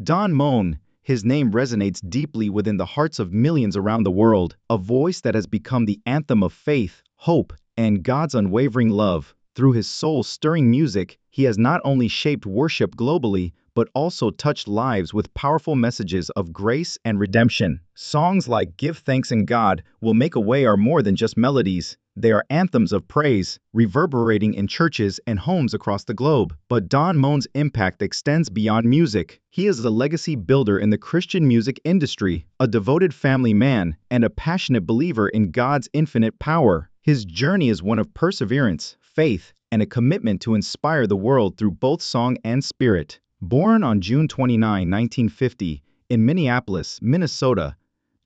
Moen, his name resonates deeply within the hearts of millions around the world, a voice that has become the anthem of faith, hope, and God's unwavering love. Through his soul-stirring music, he has not only shaped worship globally, but also touched lives with powerful messages of grace and redemption. Songs like Give Thanks and God Will Make a Way are more than just melodies. They are anthems of praise, reverberating in churches and homes across the globe. But Moen's impact extends beyond music. He is a legacy builder in the Christian music industry, a devoted family man, and a passionate believer in God's infinite power. His journey is one of perseverance, faith, and a commitment to inspire the world through both song and spirit. Born on June 29, 1950, in Minneapolis, Minnesota,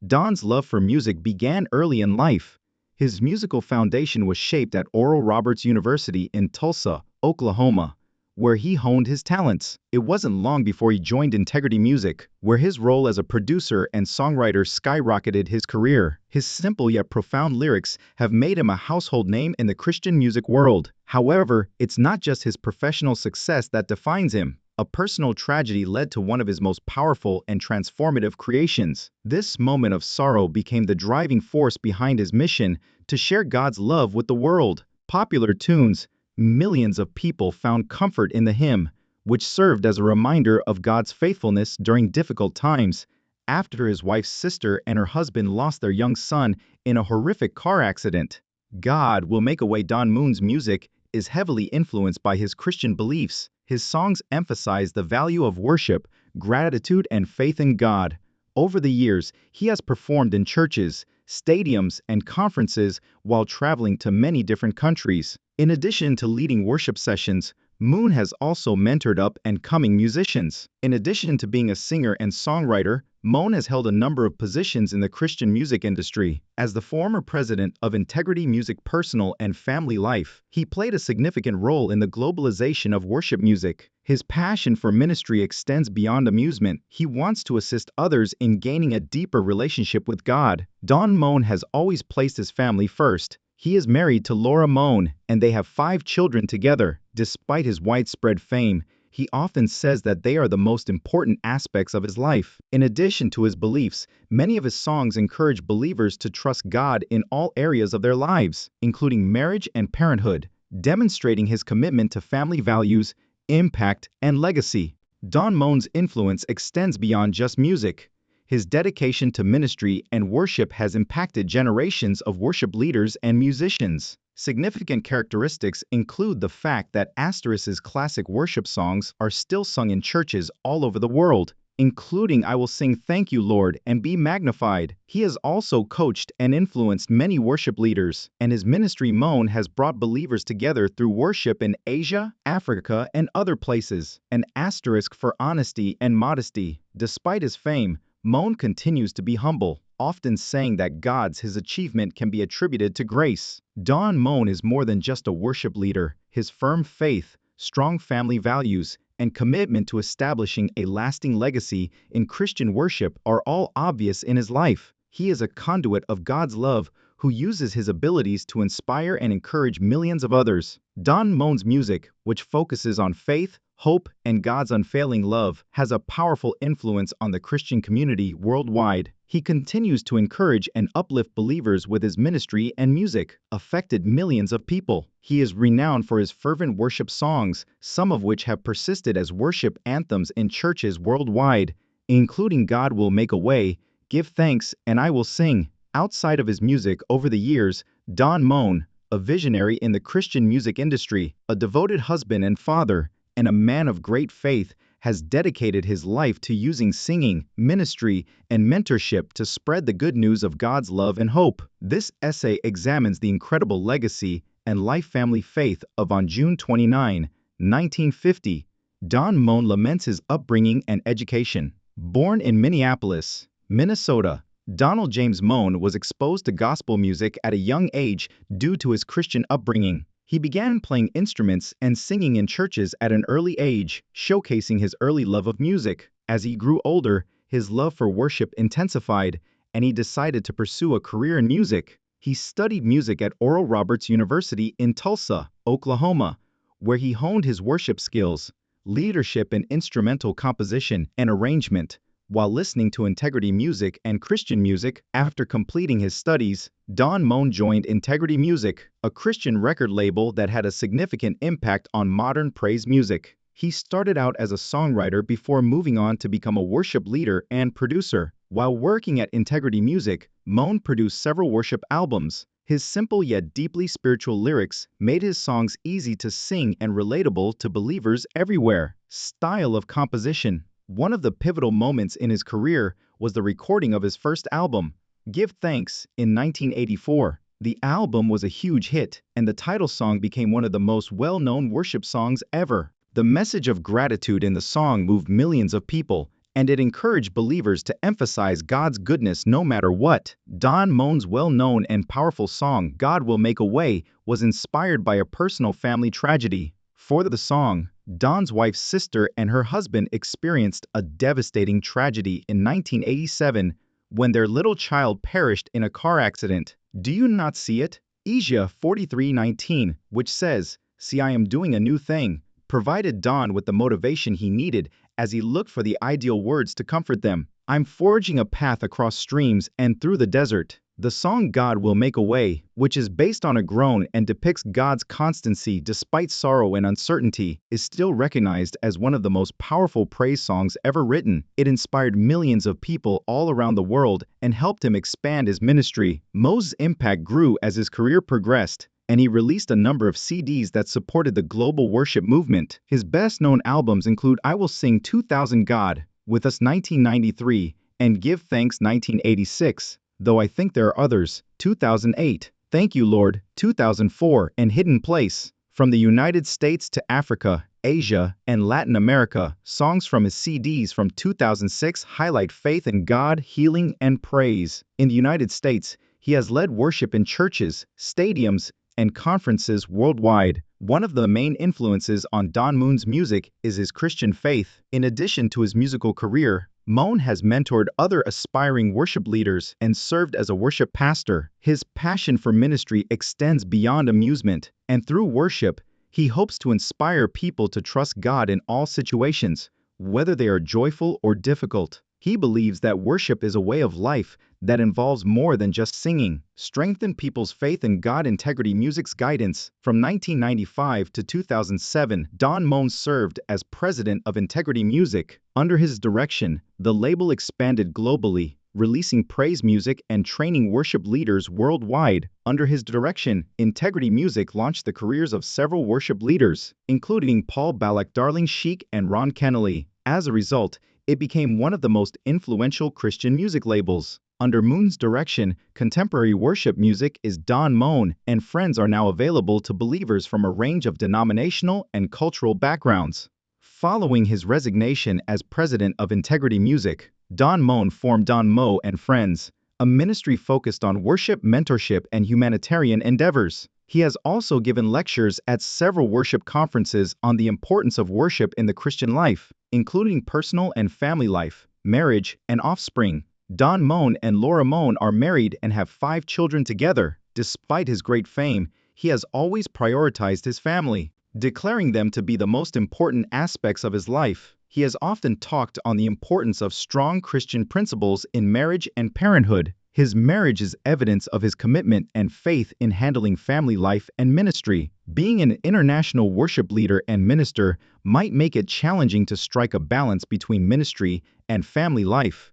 Don's love for music began early in life. His musical foundation was shaped at Oral Roberts University in Tulsa, Oklahoma, where he honed his talents. It wasn't long before he joined Integrity Music, where his role as a producer and songwriter skyrocketed his career. His simple yet profound lyrics have made him a household name in the Christian music world. However, it's not just his professional success that defines him. A personal tragedy led to one of his most powerful and transformative creations. This moment of sorrow became the driving force behind his mission to share God's love with the world. Popular tunes, millions of people found comfort in the hymn, which served as a reminder of God's faithfulness during difficult times. After his wife's sister and her husband lost their young son in a horrific car accident, God Will Make a Way. Moen's music is heavily influenced by his Christian beliefs. His songs emphasize the value of worship, gratitude, and faith in God. Over the years, he has performed in churches, stadiums, and conferences while traveling to many different countries. In addition to leading worship sessions, Moen has also mentored up-and-coming musicians. In addition to being a singer and songwriter, Moen has held a number of positions in the Christian music industry. As the former president of Integrity Music Personal and Family Life, he played a significant role in the globalization of worship music. His passion for ministry extends beyond amusement. He wants to assist others in gaining a deeper relationship with God. Moen has always placed his family first. He is married to Laura Moen, and they have 5 children together. Despite his widespread fame, he often says that they are the most important aspects of his life. In addition to his beliefs, many of his songs encourage believers to trust God in all areas of their lives, including marriage and parenthood, demonstrating his commitment to family values, impact, and legacy. Moen's influence extends beyond just music. His dedication to ministry and worship has impacted generations of worship leaders and musicians. Significant characteristics include the fact that ***'s classic worship songs are still sung in churches all over the world, including I Will Sing Thank You Lord and Be Magnified. He has also coached and influenced many worship leaders, and his ministry Moen has brought believers together through worship in Asia, Africa, and other places. An asterisk for honesty and modesty. Despite his fame, Moen continues to be humble, often saying that his achievement can be attributed to grace. Moen is more than just a worship leader. His firm faith, strong family values, and commitment to establishing a lasting legacy in Christian worship are all obvious in his life. He is a conduit of God's love who uses his abilities to inspire and encourage millions of others. Moen's music, which focuses on faith, hope, and God's unfailing love, has a powerful influence on the Christian community worldwide. He continues to encourage and uplift believers with his ministry and music, affected millions of people. He is renowned for his fervent worship songs, some of which have persisted as worship anthems in churches worldwide, including God Will Make a Way, Give Thanks, and I Will Sing. Outside of his music over the years, Moen, a visionary in the Christian music industry, a devoted husband and father, and a man of great faith, has dedicated his life to using singing, ministry, and mentorship to spread the good news of God's love and hope. This essay examines the incredible legacy and life-family faith of on June 29, 1950. Moen laments his upbringing and education. Born in Minneapolis, Minnesota, Donald James Moen was exposed to gospel music at a young age due to his Christian upbringing. He began playing instruments and singing in churches at an early age, showcasing his early love of music. As he grew older, his love for worship intensified, and he decided to pursue a career in music. He studied music at Oral Roberts University in Tulsa, Oklahoma, where he honed his worship skills. leadership in instrumental composition and arrangement. While listening to Integrity Music and Christian music, after completing his studies, Don Moen joined Integrity Music, a Christian record label that had a significant impact on modern praise music. He started out as a songwriter before moving on to become a worship leader and producer. While working at Integrity Music, Moen produced several worship albums. His simple yet deeply spiritual lyrics made his songs easy to sing and relatable to believers everywhere. Style of composition. One of the pivotal moments in his career was the recording of his first album, Give Thanks, in 1984. The album was a huge hit, and the title song became one of the most well-known worship songs ever. The message of gratitude in the song moved millions of people, and it encouraged believers to emphasize God's goodness no matter what. Don Moen's well-known and powerful song, God Will Make a Way, was inspired by a personal family tragedy. For the song, Don's wife's sister and her husband experienced a devastating tragedy in 1987 when their little child perished in a car accident. Do you not see it? Isaiah 43:19, which says, "See, I am doing a new thing," provided Don with the motivation he needed as he looked for the ideal words to comfort them. I'm forging a path across streams and through the desert. The song God Will Make a Way, which is based on a groan and depicts God's constancy despite sorrow and uncertainty, is still recognized as one of the most powerful praise songs ever written. It inspired millions of people all around the world and helped him expand his ministry. Moen's impact grew as his career progressed, and he released a number of CDs that supported the global worship movement. His best-known albums include I Will Sing 2000 God, With Us 1993, and Give Thanks 1986. Though I think there are others, 2008, Thank You Lord, 2004, and Hidden Place. From the United States to Africa, Asia, and Latin America, songs from his CDs from 2006 highlight faith in God, healing, and praise. In the United States, he has led worship in churches, stadiums, and conferences worldwide. One of the main influences on Don Moen's music is his Christian faith. In addition to his musical career, Moen has mentored other aspiring worship leaders and served as a worship pastor. His passion for ministry extends beyond amusement, and through worship, he hopes to inspire people to trust God in all situations, whether they are joyful or difficult. He believes that worship is a way of life that involves more than just singing. Strengthen people's faith in God. Integrity Music's guidance. From 1995 to 2007, Don Moen served as president of Integrity Music. Under his direction, the label expanded globally, releasing praise music and training worship leaders worldwide. Under his direction, Integrity Music launched the careers of several worship leaders, including Paul Balak, Darling Sheik, and Ron Kennelly. As a result, it became one of the most influential Christian music labels. Under Moen's direction, contemporary worship music is Don Moen and Friends are now available to believers from a range of denominational and cultural backgrounds. Following his resignation as president of Integrity Music, Don Moen formed Don Mo and Friends, a ministry focused on worship, mentorship, and humanitarian endeavors. He has also given lectures at several worship conferences on the importance of worship in the Christian life, including personal and family life, marriage, and offspring. Don Moen and Laura Moen are married and have 5 children together. Despite his great fame, he has always prioritized his family, declaring them to be the most important aspects of his life. He has often talked on the importance of strong Christian principles in marriage and parenthood. His marriage is evidence of his commitment and faith in handling family life and ministry. Being an international worship leader and minister might make it challenging to strike a balance between ministry and family life.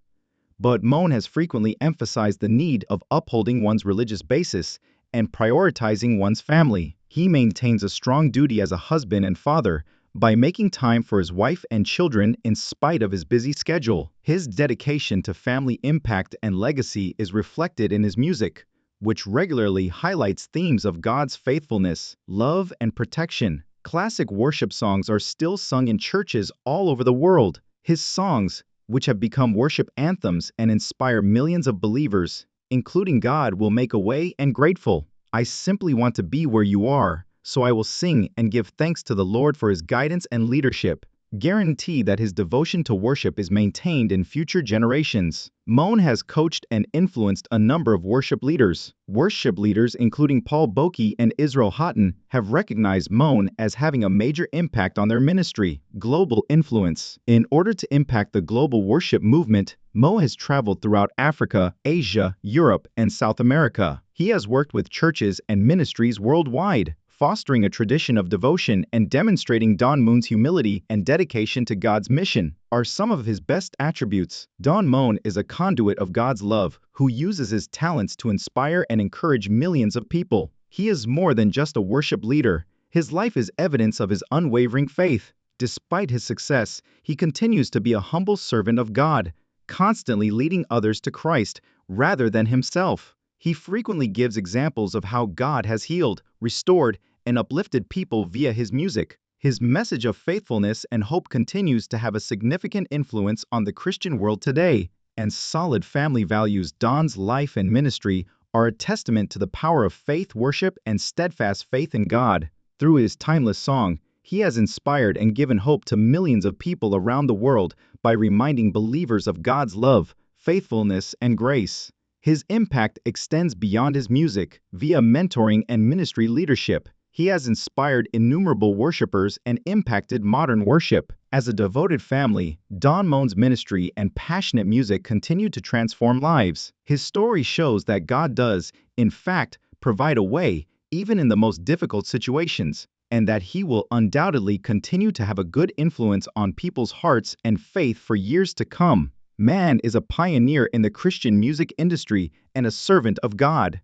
But Moen has frequently emphasized the need of upholding one's religious basis and prioritizing one's family. He maintains a strong duty as a husband and father by making time for his wife and children in spite of his busy schedule. His dedication to family impact and legacy is reflected in his music, which regularly highlights themes of God's faithfulness, love, and protection. Classic worship songs are still sung in churches all over the world. His songs, which have become worship anthems and inspire millions of believers, including God Will Make a Way and Grateful. I simply want to be where you are, so I will sing and give thanks to the Lord for his guidance and leadership. guarantee that his devotion to worship is maintained in future generations. Moen has coached and influenced a number of worship leaders. Worship leaders including Paul Boki and Israel Houghton have recognized Moen as having a major impact on their ministry. Global influence. In order to impact the global worship movement, Mo has traveled throughout Africa, Asia, Europe, and South America. He has worked with churches and ministries worldwide, fostering a tradition of devotion and demonstrating Don Moen's humility and dedication to God's mission. Are some of his best attributes. Don Moen is a conduit of God's love, who uses his talents to inspire and encourage millions of people. He is more than just a worship leader. His life is evidence of his unwavering faith. Despite his success, he continues to be a humble servant of God, constantly leading others to Christ rather than himself. He frequently gives examples of how God has healed, restored, and uplifted people via his music. His message of faithfulness and hope continues to have a significant influence on the Christian world today, and solid family values. Don's life and ministry are a testament to the power of faith, worship, and steadfast faith in God. Through his timeless song, he has inspired and given hope to millions of people around the world by reminding believers of God's love, faithfulness, and grace. His impact extends beyond his music. Via mentoring and ministry leadership, he has inspired innumerable worshipers and impacted modern worship. As a devoted family, Don Moen's ministry and passionate music continue to transform lives. His story shows that God does, in fact, provide a way, even in the most difficult situations, and that he will undoubtedly continue to have a good influence on people's hearts and faith for years to come. Man is a pioneer in the Christian music industry and a servant of God.